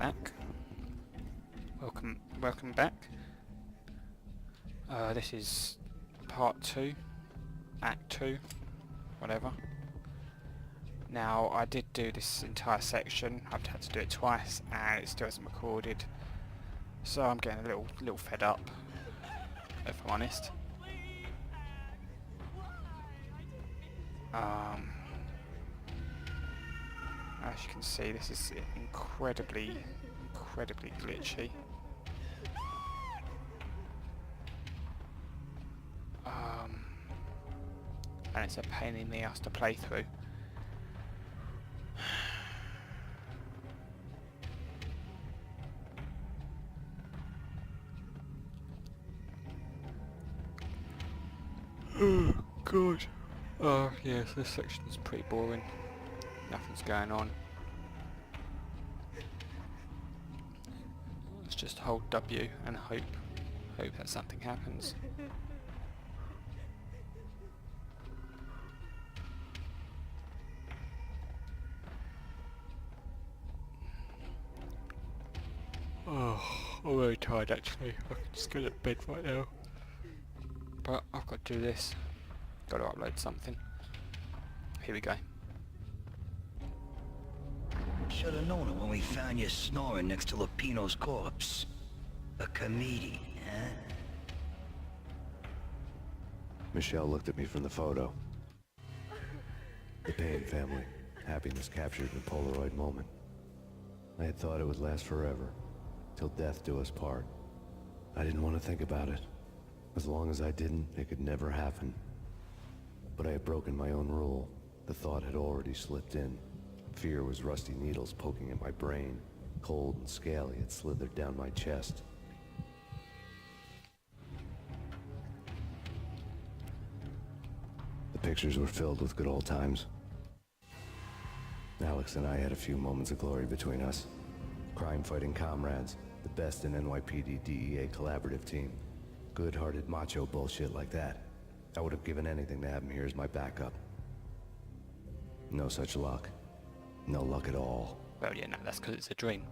back. Welcome back. This is part 2, act 2, whatever. Now, I did do this entire section. I've had to do it twice, and it still hasn't recorded. So I'm getting a little fed up, if I'm honest. As you can see, this is incredibly glitchy. And it's a pain in the ass to play through. Oh god. Oh yes, this section is pretty boring. Nothing's going on. Let's just hold W and hope that something happens. Oh, I'm very tired actually. I could just go to bed right now. But I've got to do this. Got to upload something. Here we go. Should have known it when we found you snoring next to Lupino's corpse. A comedian, huh? Michelle looked at me from the photo. The Payne family. Happiness captured in a Polaroid moment. I had thought it would last forever, till death do us part. I didn't want to think about it. As long as I didn't, it could never happen. But I had broken my own rule. The thought had already slipped in. Fear was rusty needles poking at my brain. Cold and scaly, it slithered down my chest. The pictures were filled with good old times. Alex and I had a few moments of glory between us. Crime-fighting comrades, the best in NYPD DEA collaborative team. Good-hearted macho bullshit like that. I would have given anything to have him here as my backup. No such luck. No luck at all. Well, yeah, no, that's because it's a dream.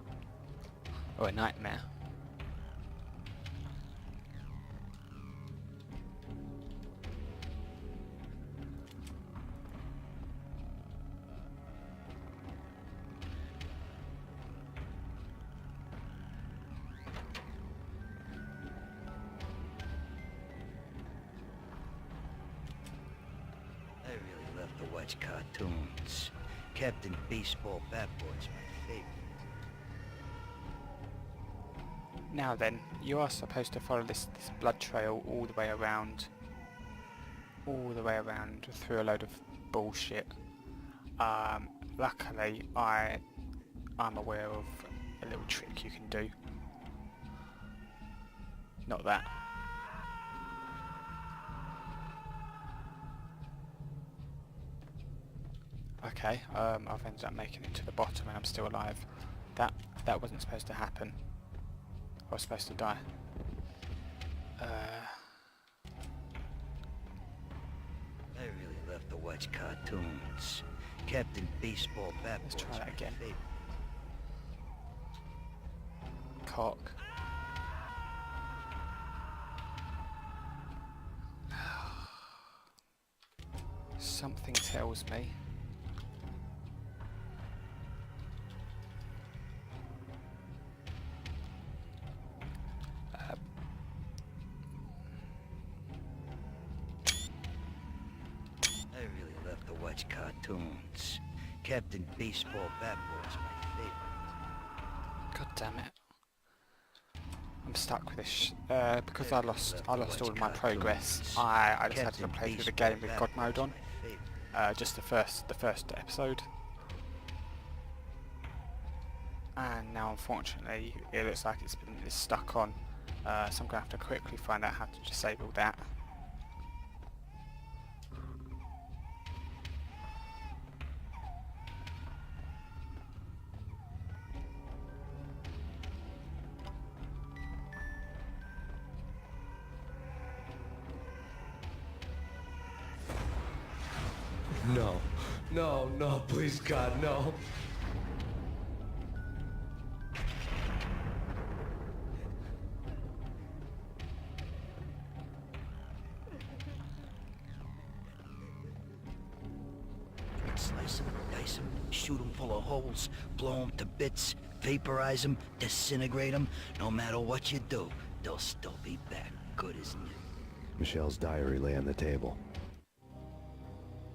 Or a nightmare. I really love to watch cartoons. Captain Baseball Bat Boy's my favorite. Now then, you are supposed to follow this blood trail all the way around. Through a load of bullshit. Luckily, I'm aware of a little trick you can do. Not that. Okay, I've ended up making it to the bottom and I'm still alive. That wasn't supposed to happen. I was supposed to die. I really love to watch cartoons. Captain Baseball Bat Let's Boy's try that my again. favorite. Cock. Something tells me. I really love to watch cartoons. Captain Baseball Bat Boy's my favorite. God damn it. I'm stuck with this because I lost all of my progress. I decided to play through the game with God mode on. Just the first episode. And now unfortunately it looks like it's stuck on. So I'm gonna have to quickly find out how to disable that. No. No, please God, no. slice them, dice them, shoot them full of holes, blow them to bits, vaporize them, disintegrate them. No matter what you do, they'll still be back good as new. Michelle's diary lay on the table.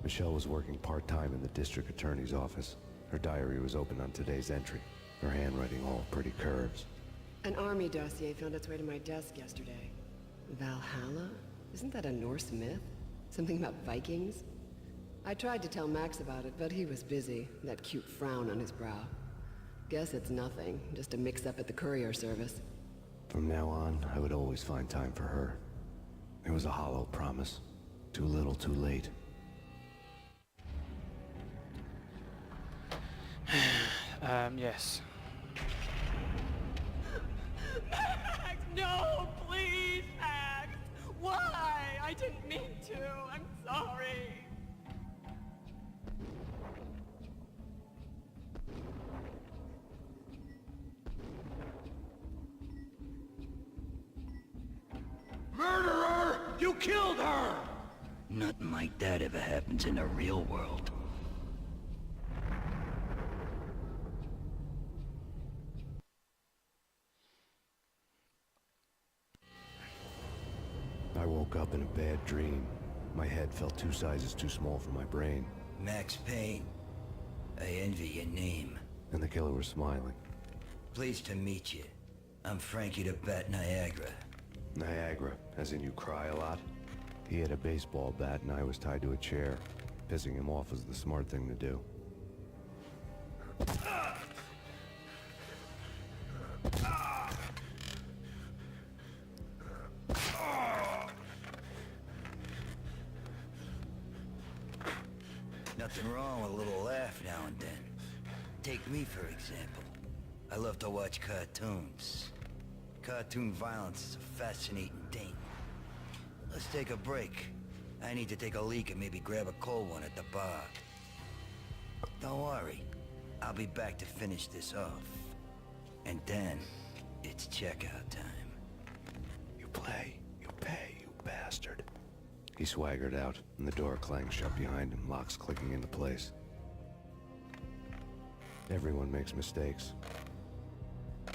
Michelle was working part-time in the district attorney's office. Her diary was open on today's entry, her handwriting all pretty curves. An army dossier found its way to my desk yesterday. Valhalla? Isn't that a Norse myth? Something about Vikings? I tried to tell Max about it, but he was busy, that cute frown on his brow. Guess it's nothing, just a mix-up at the courier service. From now on, I would always find time for her. It was a hollow promise. Too little, too late. Yes. Max, no, please, Max. Why? I didn't mean to. I'm sorry. Murderer! You killed her! Nothing like that ever happens in the real world. I woke up in a bad dream. My head felt 2 sizes too small for my brain. Max Payne. I envy your name. And the killer was smiling. Pleased to meet you. I'm Frankie the Bat Niagara. Niagara, as in you cry a lot? He had a baseball bat and I was tied to a chair. Pissing him off was the smart thing to do. Nothing wrong with a little laugh now and then. Take me, for example. I love to watch cartoons. Cartoon violence is a fascinating thing. Let's take a break. I need to take a leak and maybe grab a cold one at the bar. Don't worry. I'll be back to finish this off. And then, it's checkout time. You play, you pay, you bastard. He swaggered out, and the door clanged shut behind him, locks clicking into place. Everyone makes mistakes.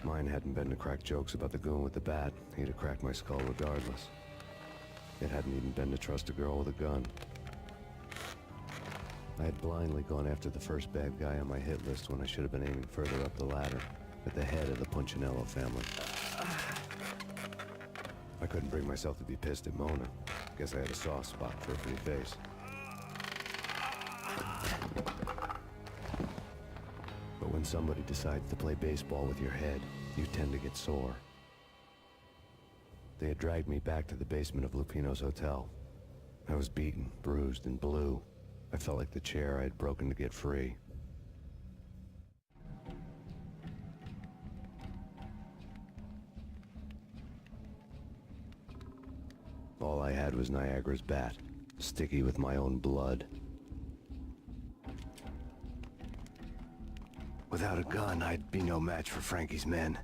Mine hadn't been to crack jokes about the goon with the bat. He'd have cracked my skull regardless. It hadn't even been to trust a girl with a gun. I had blindly gone after the first bad guy on my hit list when I should have been aiming further up the ladder, at the head of the Punchinello family. I couldn't bring myself to be pissed at Mona. Guess I had a soft spot for a pretty face. But when somebody decides to play baseball with your head, you tend to get sore. They had dragged me back to the basement of Lupino's hotel. I was beaten, bruised, and blue. I felt like the chair I had broken to get free. All I had was Niagara's bat, sticky with my own blood. Without a gun, I'd be no match for Frankie's men.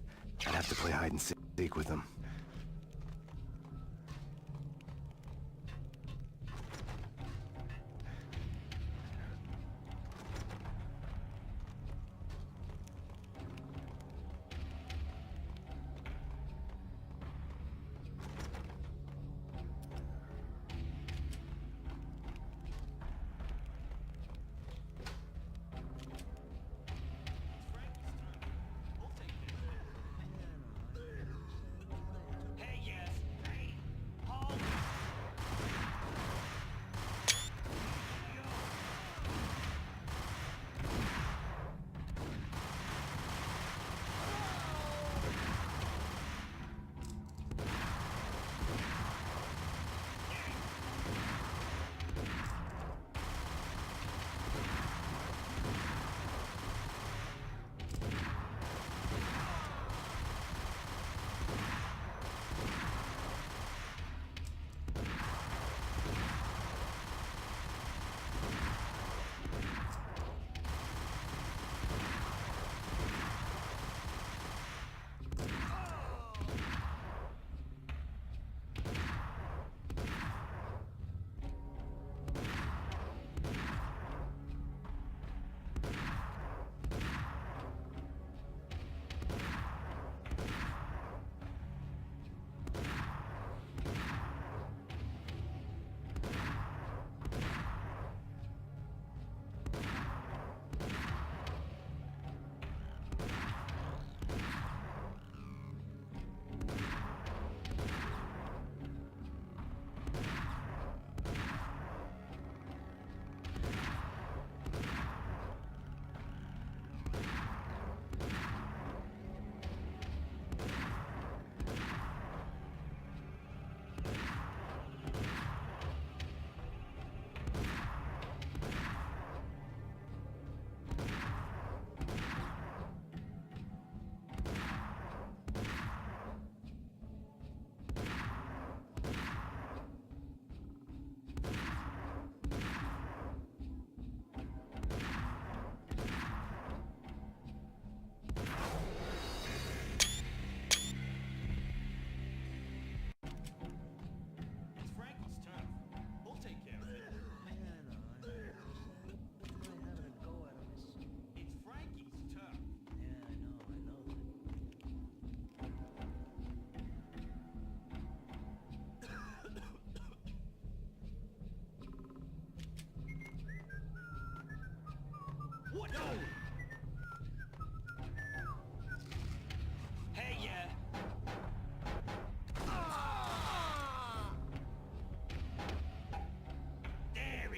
I'd have to play hide and seek with them.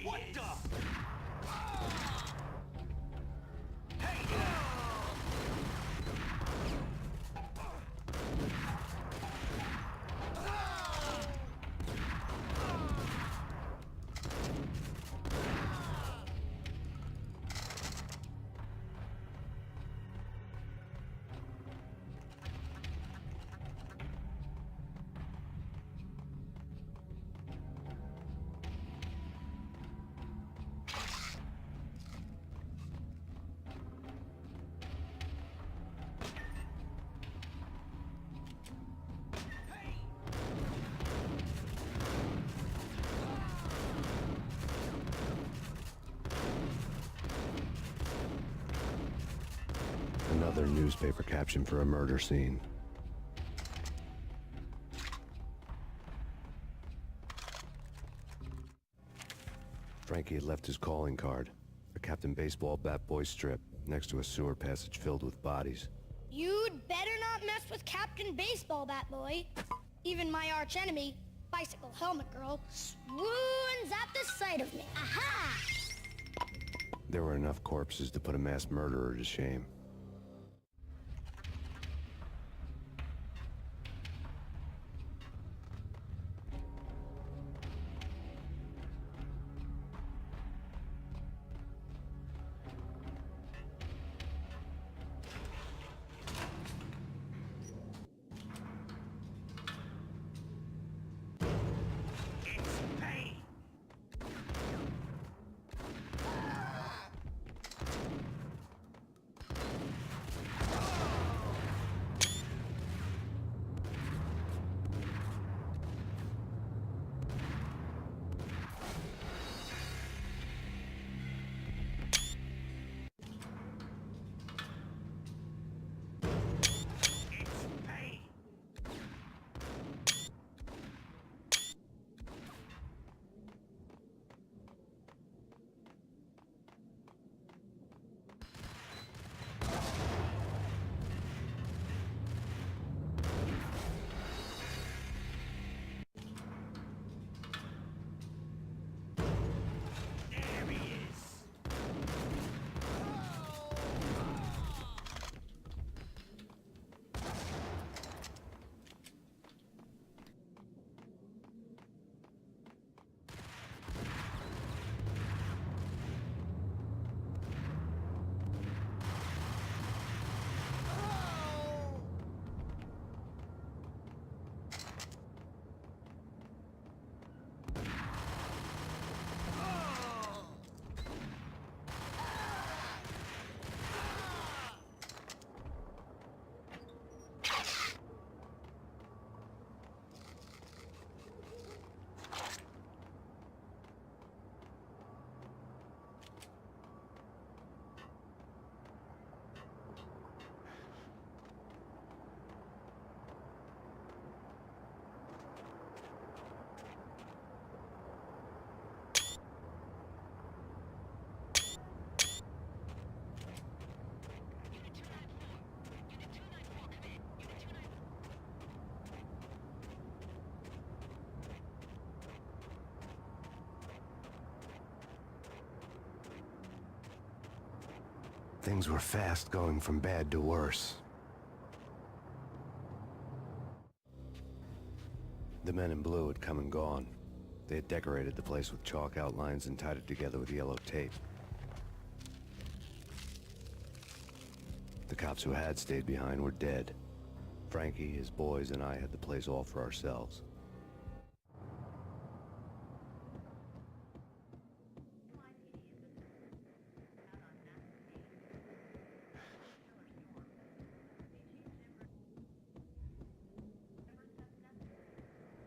he is! Another newspaper caption for a murder scene. Frankie had left his calling card, a Captain Baseball Bat Boy strip, next to a sewer passage filled with bodies. You'd better not mess with Captain Baseball Bat Boy. Even my arch enemy, Bicycle Helmet Girl, swoons at the sight of me. Aha! There were enough corpses to put a mass murderer to shame. It's Payne! It's Payne! There he is! Things were fast going from bad to worse. The men in blue had come and gone. They had decorated the place with chalk outlines and tied it together with yellow tape. The cops who had stayed behind were dead. Frankie, his boys, and I had the place all for ourselves.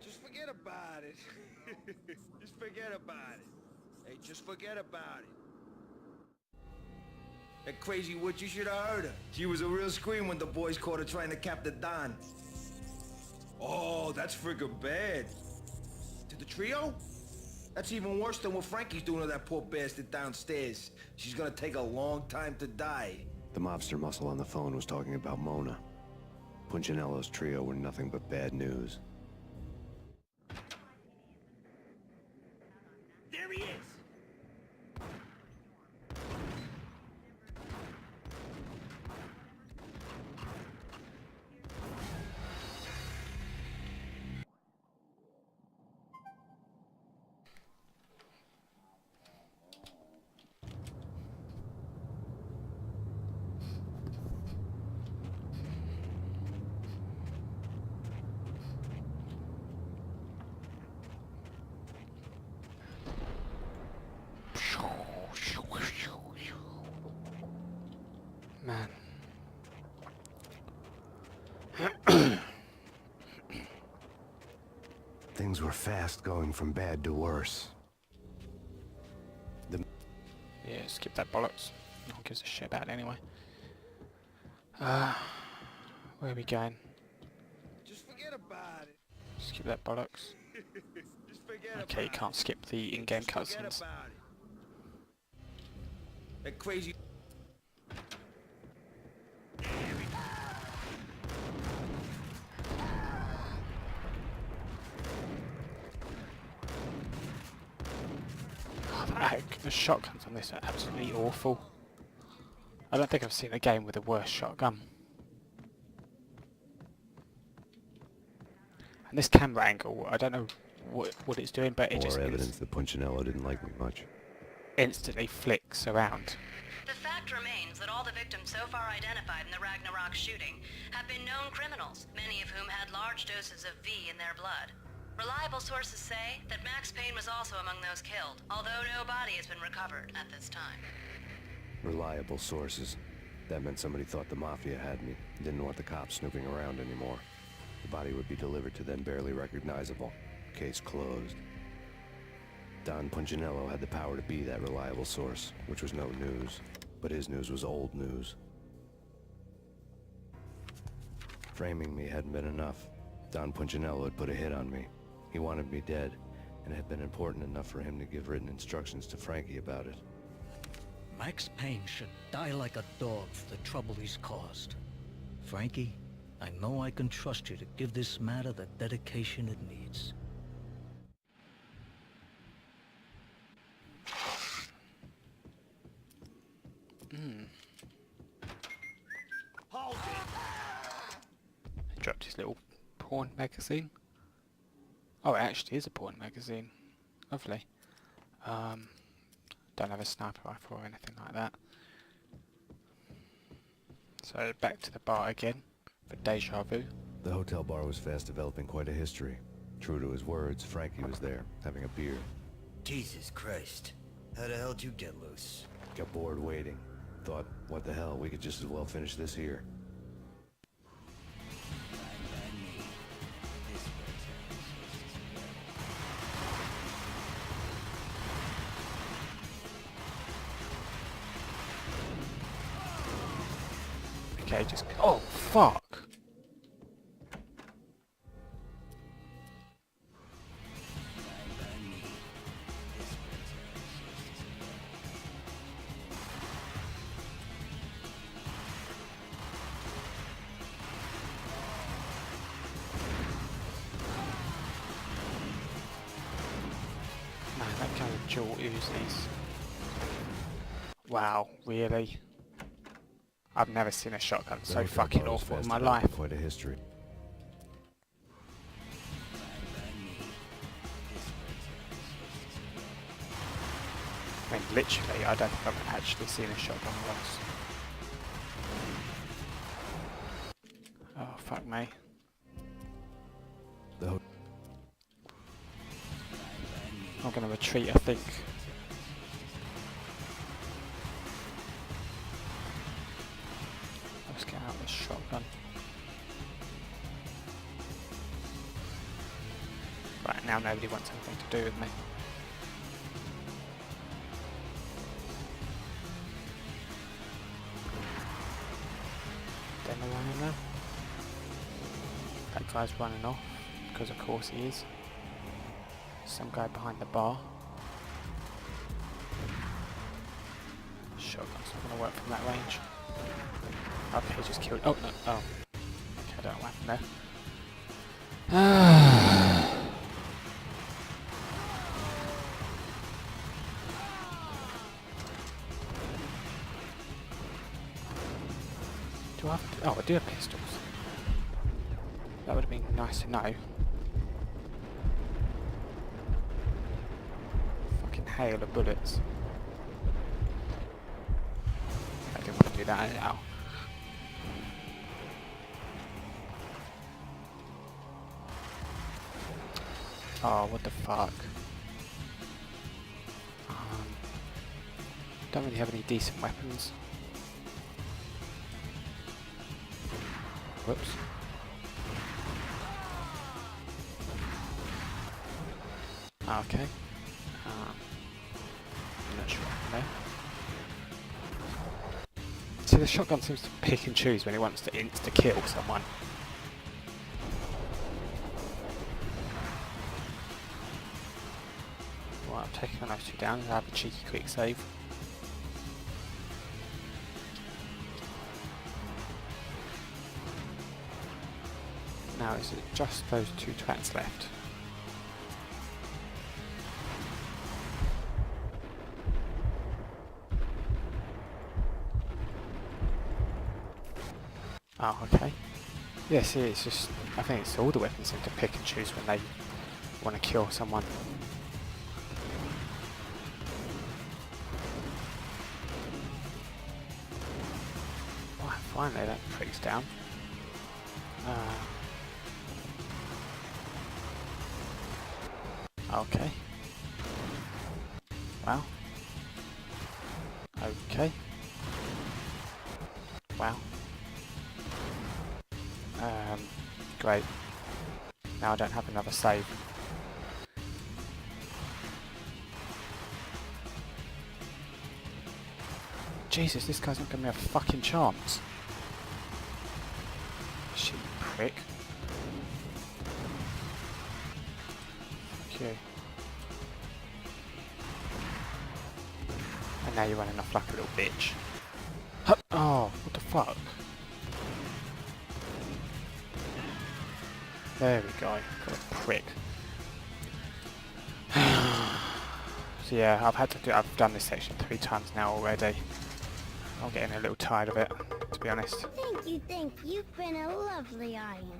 Just forget about it. Just forget about it. Hey, just forget about it. That crazy witch, you should have heard her. She was a real scream when the boys caught her trying to cap the Don. Oh, that's friggin' bad. To the trio? That's even worse than what Frankie's doing to that poor bastard downstairs. She's gonna take a long time to die. The mobster muscle on the phone was talking about Mona. Punchinello's trio were nothing but bad news. There he is! fast going from bad to worse. Yeah, skip that bollocks. No one gives a shit about it anyway. Where are we going? Just forget about it. Skip that bollocks. Just forget Okay, you about can't skip the in-game it. Just forget cutscenes. about it. That crazy... The shotguns on this are absolutely awful. I don't think I've seen a game with a worse shotgun. And this camera angle, I don't know what it's doing, but it just More evidence that Punchinello didn't like me much. instantly flicks around. The fact remains that all the victims so far identified in the Ragnarok shooting have been known criminals, many of whom had large doses of V in their blood. Reliable sources say that Max Payne was also among those killed, although no body has been recovered at this time. Reliable sources. That meant somebody thought the Mafia had me, didn't want the cops snooping around anymore. The body would be delivered to them barely recognizable. Case closed. Don Punchinello had the power to be that reliable source, which was no news. But his news was old news. Framing me hadn't been enough. Don Punchinello had put a hit on me. He wanted me dead, and it had been important enough for him to give written instructions to Frankie about it. Max Payne should die like a dog for the trouble he's caused. Frankie, I know I can trust you to give this matter the dedication it needs. Hold it! Dropped his little porn magazine. Oh, it actually is a porn magazine. Lovely. Don't have a sniper rifle or anything like that. So back to the bar again for deja vu. The hotel bar was fast developing quite a history. True to his words, Frankie was there, having a beer. Jesus Christ. How the hell did you get loose? Got bored waiting. Thought, what the hell, we could just as well finish this here. Okay, just... Oh, fuck! Man, that kind of dual Uzis. Wow, really? I've never seen a shotgun The so hotel fucking bar was awful in fast my developing life. Quite a history. I mean, literally, I don't think I've actually seen a shotgun once. Oh, fuck me. The ho I'm gonna retreat, I think. Let's get out this shotgun. Right, now nobody wants anything to do with me. Demo running now. That guy's running off, because of course he is. Some guy behind the bar. Shotgun's not going to work from that range. Okay, he just killed... Oh, no. Oh. Okay, I don't know what happened there. Do I have... Oh, I do have pistols. That would have been nice to know. Fucking hail of bullets. I didn't want to do that now. Oh, what the fuck. Don't really have any decent weapons. Whoops. Okay. I'm not sure. No. See, the shotgun seems to pick and choose when it wants to insta-kill someone. Right, I'm taking those two down and have a cheeky quick save. Now is it just those two twats left? Oh, okay. Yeah, see, it's just, I think it's all the weapons seem to pick and choose when they want to kill someone. Right, finally that prick's down. Okay. Wow. Okay. Wow. Great. Now I don't have another save. Jesus, this guy's not giving me a fucking chance. Shit, you prick. Fuck you. And now you're running off like a little bitch. Huh. Oh, what the fuck? There we go. What a prick. So yeah, I've done this section 3 times now already. I'm getting a little tired of it, to be honest. Thank you. You've been a lovely audience.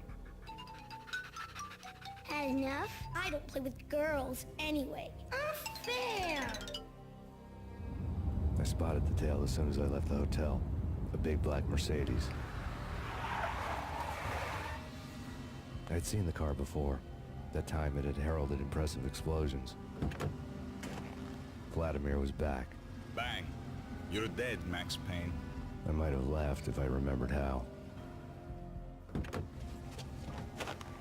Had enough? I don't play with girls anyway. Unfair! I spotted the tail as soon as I left the hotel. A big black Mercedes. I'd seen the car before. That time it had heralded impressive explosions. Vladimir was back. Bang. You're dead, Max Payne. I might have laughed if I remembered how.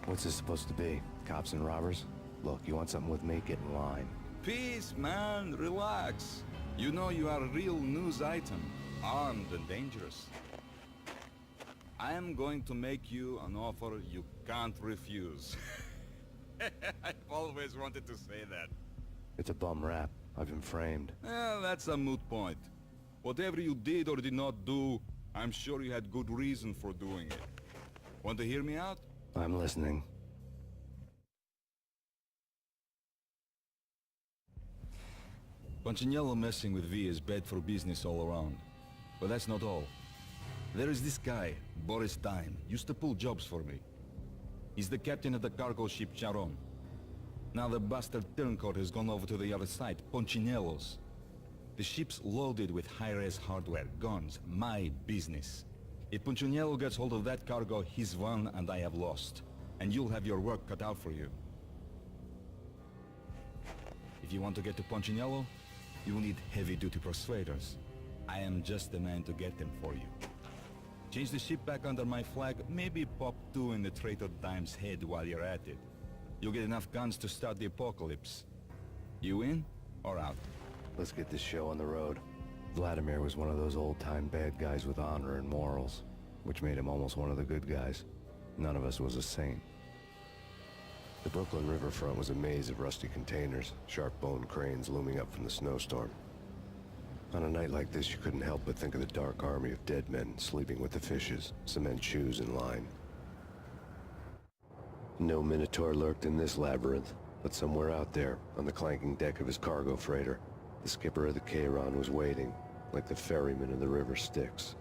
What's this supposed to be? Cops and robbers? Look, you want something with me? Get in line. Peace, man. Relax. You know you are a real news item. Armed and dangerous. I am going to make you an offer you can't refuse. I've always wanted to say that. It's a bum rap. I've been framed. Well, that's a moot point. Whatever you did or did not do, I'm sure you had good reason for doing it. Want to hear me out? I'm listening. Punchinello messing with V is bad for business all around. But that's not all. There is this guy, Boris Dime, used to pull jobs for me. He's the captain of the cargo ship Charon. Now the bastard turncoat has gone over to the other side, Punchinello's. The ship's loaded with high-res hardware, guns, my business. If Punchinello gets hold of that cargo, he's won and I have lost. And you'll have your work cut out for you. If you want to get to Punchinello, you will need heavy-duty persuaders. I am just the man to get them for you. Change the ship back under my flag, maybe pop 2 in the traitor Dime's head while you're at it. You'll get enough guns to start the apocalypse. You in or out? Let's get this show on the road. Vladimir was one of those old-time bad guys with honor and morals, which made him almost one of the good guys. None of us was a saint. The Brooklyn riverfront was a maze of rusty containers, sharp-boned cranes looming up from the snowstorm. On a night like this, you couldn't help but think of the dark army of dead men sleeping with the fishes, cement shoes in line. No Minotaur lurked in this labyrinth, but somewhere out there, on the clanking deck of his cargo freighter, the skipper of the Chiron was waiting, like the ferryman of the river Styx.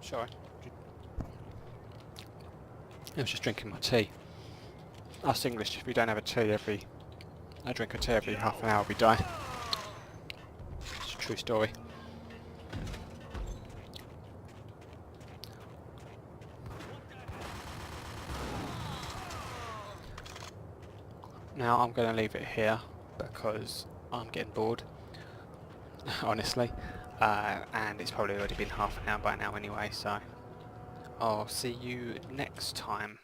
Sorry. I was just drinking my tea. Us English, if we don't have a tea I drink a tea every half an hour, we die. It's a true story. Now I'm going to leave it here because I'm getting bored, honestly, and it's probably already been half an hour by now anyway, so I'll see you next time.